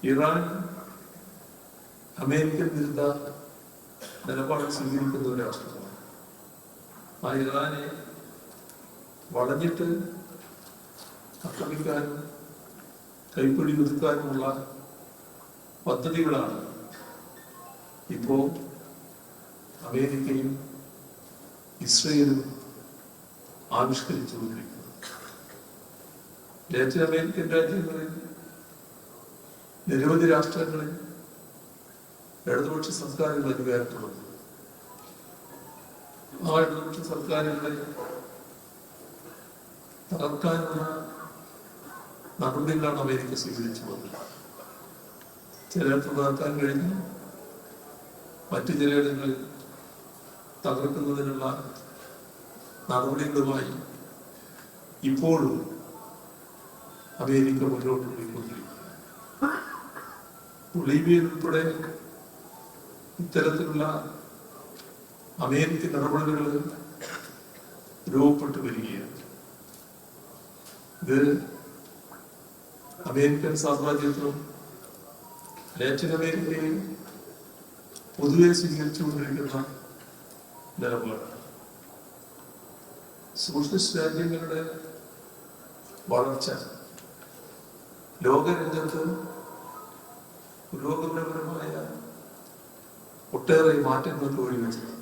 Iran American വിരുദ്ധ നിലപാട് സ്വീകരിക്കുന്ന ഒരു രാഷ്ട്രമാണ്. ആ ഇറാനെ വളഞ്ഞിട്ട് ആക്രമിക്കാനും കൈപ്പിടി ഒതുക്കാനുമുള്ള പദ്ധതികളാണ് ഇപ്പോൾ അമേരിക്കയും ഇസ്രയേലും ആവിഷ്കരിച്ചുകൊണ്ടിരിക്കുന്നത്. ലാറ്റിൻ അമേരിക്കൻ രാജ്യങ്ങളിൽ നിരവധി രാഷ്ട്രങ്ങളിൽ ഇടതുപക്ഷ സർക്കാരുകൾ അധികാരത്തിലുണ്ട്. ആ ഇടതുപക്ഷ സർക്കാരുകളെ തകർക്കാനുള്ള നടപടികളാണ് അമേരിക്ക സ്വീകരിച്ചു വന്നത്. ചിലർക്ക് തകർക്കാൻ കഴിഞ്ഞു, മറ്റു ചിലയിടങ്ങളിൽ തകർക്കുന്നതിനുള്ള നടപടികളുമായി ഇപ്പോഴും അമേരിക്ക മുന്നോട്ട് പോയിക്കൊണ്ടിരിക്കുന്നു. ബൊളീവിയയിൽ ഉൾപ്പെടെ ഇത്തരത്തിലുള്ള അമേരിക്കൻ ഇടപെടലുകൾ രൂപപ്പെട്ടു വരികയാണ്. ഇത് അമേരിക്കൻ സാമ്രാജ്യത്തിലും ലാറ്റിൻ അമേരിക്കയിൽ പൊതുവെ സ്വീകരിച്ചുകൊണ്ടിരിക്കുന്ന നിലപാടാണ്. സോഷ്യലിസ്റ്റ് രാജ്യങ്ങളുടെ വളർച്ച ലോകരംഗത്ത് പുരോഗമനപരമായ ഒട്ടേറെ മാറ്റങ്ങൾക്ക് വഴിവെച്ചത്.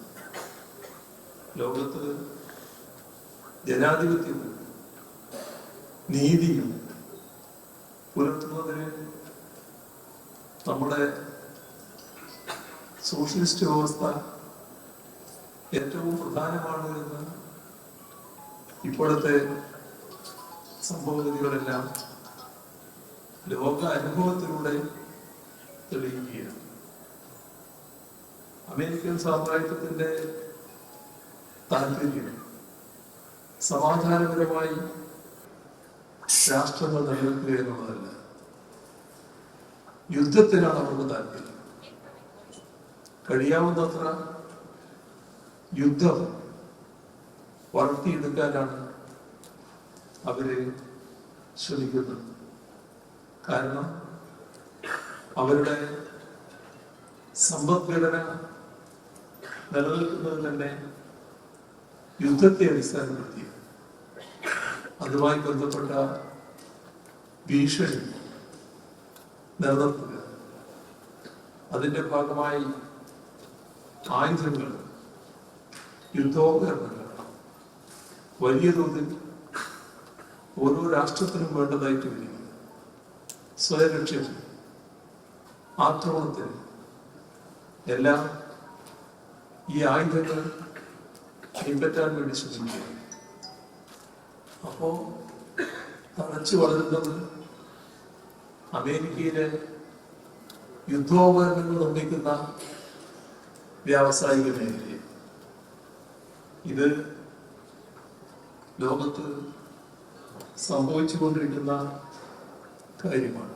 ലോകത്ത് ജനാധിപത്യവും നീതിയും പുലർത്തുന്നതിന് നമ്മുടെ സോഷ്യലിസ്റ്റ് വ്യവസ്ഥ ഏറ്റവും പ്രധാനമാണ് എന്ന് ഇപ്പോഴത്തെ സംഭവഗതികളെല്ലാം ലോക അനുഭവത്തിലൂടെ തെളിയിക്കുകയാണ്. അമേരിക്കൻ സാമ്രാജ്യത്തിന്റെ താല്പര്യം സമാധാനപരമായി രാഷ്ട്രങ്ങൾ നിലനിൽക്കുക എന്നുള്ളതല്ല, യുദ്ധത്തിനാണ് അവർക്ക് താല്പര്യം. കഴിയാവുന്നത്ര യുദ്ധം വളർത്തിയെടുക്കാനാണ് അവര് ശ്രമിക്കുന്നത്. കാരണം അവരുടെ സമ്പദ്ഘടന നിലനിൽക്കുന്നത് തന്നെ യുദ്ധത്തെ അടിസ്ഥാനപ്പെടുത്തി. അതുമായി ബന്ധപ്പെട്ട ഭീഷണി നിലനിർത്തുക, അതിന്റെ ഭാഗമായി ആയുധങ്ങൾ, യുദ്ധോപകരണങ്ങൾ വലിയ തോതിൽ ഓരോ രാഷ്ട്രത്തിനും വേണ്ടതായിട്ട് വരും. സ്വയരക്ഷയ്ക്ക്, ആക്രമണത്തിന് എല്ലാം ഈ ആയുധങ്ങൾ കൈപ്പറ്റാൻ വേണ്ടി ശ്രമിക്കുക. അപ്പോ തഴച്ചു വളരുന്നത് അമേരിക്കയിലെ യുദ്ധോപകരണങ്ങൾ നിർമ്മിക്കുന്ന വ്യാവസായിക മേഖലയിൽ. ഇത് ലോകത്ത് സംഭവിച്ചുകൊണ്ടിരിക്കുന്ന കാര്യമാണ്.